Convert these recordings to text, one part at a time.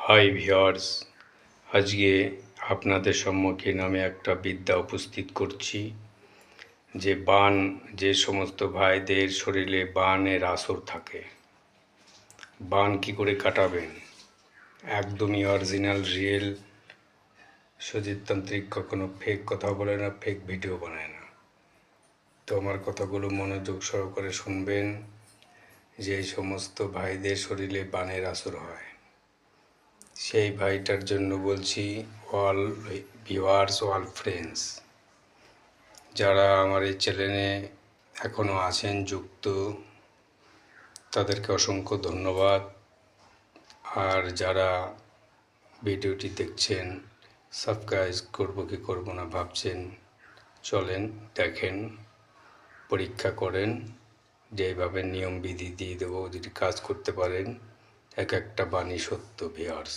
Hi viewers, আজকে আপনাদের সম্মুখীন আমি একটা বিদ্যা উপস্থিত করছি। যে সমস্ত ভাইদের শরীরে বানের আসর থাকে, বান কি করে কাটাবেন, একদমই অরিজিনাল রিয়েল। সুজিততান্ত্রিক কখনো ফেক কথা বলে না, ফেক ভিডিও বানায় না। তো আমার কথাগুলো মনোযোগ সহকারে শুনবেন। যে সমস্ত ভাইদের শরীরে বানের আসর হয়, সেই ভাইটার জন্য বলছি, অল ভিউয়ার্স, অল ফ্রেন্ডস, যারা আমার এই চ্যানেলে এখনও আছেন যুক্ত, তাদেরকে অসংখ্য ধন্যবাদ। আর যারা ভিডিওটি দেখছেন, সাবস্ক্রাইব করবো কি করবো না ভাবছেন, চলেন দেখেন, পরীক্ষা করেন। যেভাবে নিয়ম বিধি দিয়ে দেবো, যদি কাজ করতে পারেন, এক একটা বাণী সত্য ভিউয়ার্স,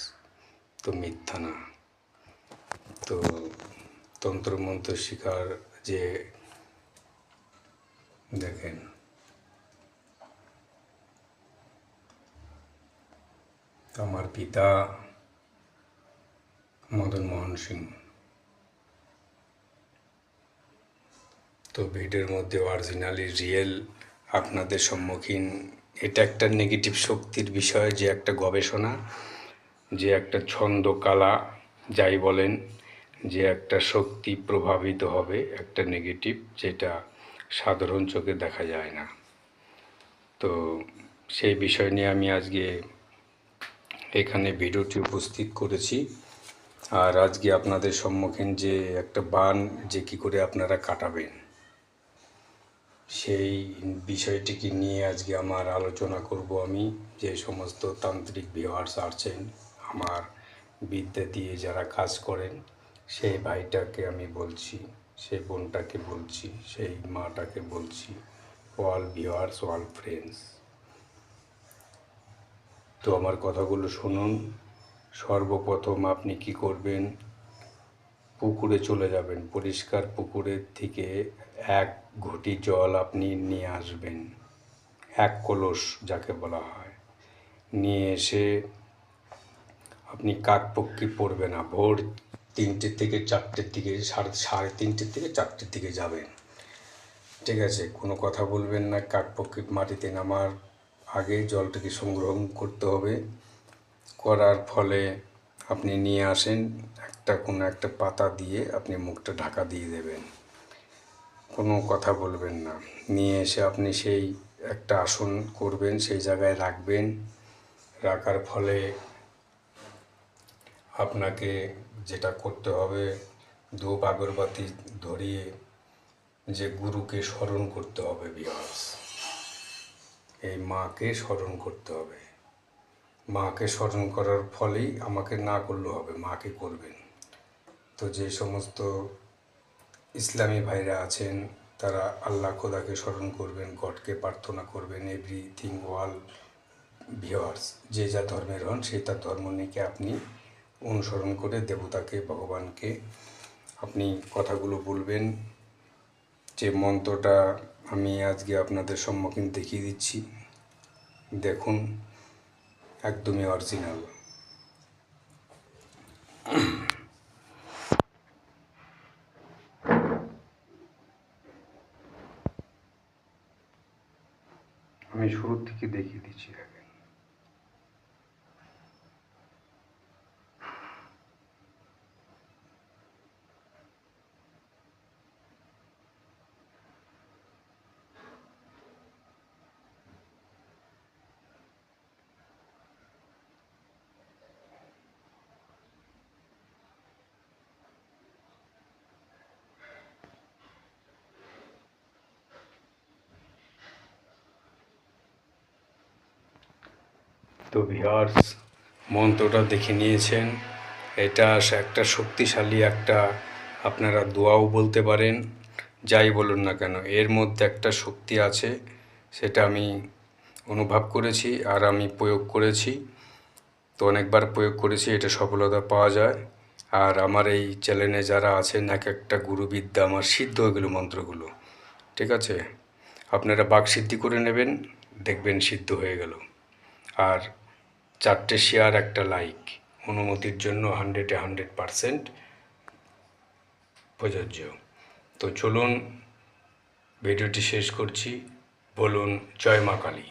তো মিথ্যা না। তো তন্ত্রমন্ত্র শিখার যে দেখেন, আমার পিতা মদন মোহন সিং। তো ভিডিওর মধ্যে অরিজিনালি রিয়েল আপনাদের সম্মুখীন। এটা একটা নেগেটিভ শক্তির বিষয়, যে একটা গবেষণা, যে একটা ছন্দ কালা যাই বলেন, যে একটা শক্তি প্রভাবিত হবে, একটা নেগেটিভ, যেটা সাধারণ চোখে দেখা যায় না। তো সেই বিষয় নিয়ে আমি আজকে এখানে ভিডিওটি উপস্থিত করেছি। আর আজকে আপনাদের সম্মুখীন যে একটা বান যে কী করে আপনারা কাটাবেন, সেই বিষয়টিকে নিয়ে আজকে আমার আলোচনা করব। আমি যে সমস্ত তান্ত্রিক ভিউয়ার্স আছেন, আমার বিদ্যা দিয়ে যারা কাজ করেন, সেই ভাইটাকে আমি বলছি, সেই বোনটাকে বলছি, সেই মাটাকে বলছি, অল ভিউয়ার্স, অল ফ্রেন্ডস, তো আমার কথাগুলো শুনুন। সর্বপ্রথম আপনি কি করবেন, পুকুরে চলে যাবেন। পরিষ্কার পুকুরের থেকে 1 ঘটি জল আপনি নিয়ে আসবেন, 1 কলস যাকে বলা হয়। নিয়ে এসে আপনি কাকপক্ষী পড়বে না, ভোর 3টে থেকে 4টের দিকে, সাড়ে 3টে থেকে 4টের দিকে যাবেন, ঠিক আছে? কোনো কথা বলবেন না। কাকপক্ষী মাটিতে নামার আগে জলটাকে সংগ্রহ করতে হবে। করার ফলে আপনি নিয়ে আসেন, কোনো একটা পাতা দিয়ে আপনি মুখটা ঢাকা দিয়ে দেবেন, কোনো কথা বলবেন না। নিয়ে এসে আপনি সেই একটা আসন করবেন, সেই জায়গায় রাখবেন। রাখার ফলে আপনাকে যেটা করতে হবে, ধূপ আগরবাতি ধরিয়ে যে গুরুকে স্মরণ করতে হবে ভিউয়ার্স, এই মাকে স্মরণ করতে হবে। মাকে স্মরণ করার ফলেই, আমাকে না করলেও হবে, মাকে করবেন। তো যে সমস্ত ইসলামী ভাইরা আছেন, তারা আল্লাহ খোদাকে স্মরণ করবেন, গডকে প্রার্থনা করবেন, এভরিথিং অল ভিউয়ার্স, যে যা ধর্মের হন সেই তার ধর্ম নিয়ে আপনি অনুসরণ করে দেবতাকে, ভগবানকে আপনি কথাগুলো বলবেন। যে মন্ত্রটা আমি আজকে আপনাদের সম্মুখীন দেখিয়ে দিচ্ছি, দেখুন, একদমই অরিজিনাল। আমি শুরুর থেকে দেখিয়ে দিচ্ছি, দেখেন। তো ভিউয়ার্স, মন্ত্রটা দেখে নিয়েছেন। এটা একটা শক্তিশালী একটা, আপনারা দোয়াও বলতে পারেন, যাই বলুন না কেন, এর মধ্যে একটা শক্তি আছে, সেটা আমি অনুভব করেছি আর আমি প্রয়োগ করেছি। তো অনেকবার প্রয়োগ করেছি, এটা সফলতা পাওয়া যায়। আর আমার এই চ্যানেলে যারা আছেন, এক একটা গুরুবিদ্যা আমার সিদ্ধ হয়ে গেল মন্ত্রগুলো, ঠিক আছে? আপনারা বাকসিদ্ধি করে নেবেন, দেখবেন সিদ্ধ হয়ে গেল। আর 4টে শেয়ার, একটা লাইক, অনুমতির জন্য 100% প্রযোজ্য। তো চলুন ভিডিওটি শেষ করছি। বলুন জয় মা কালী।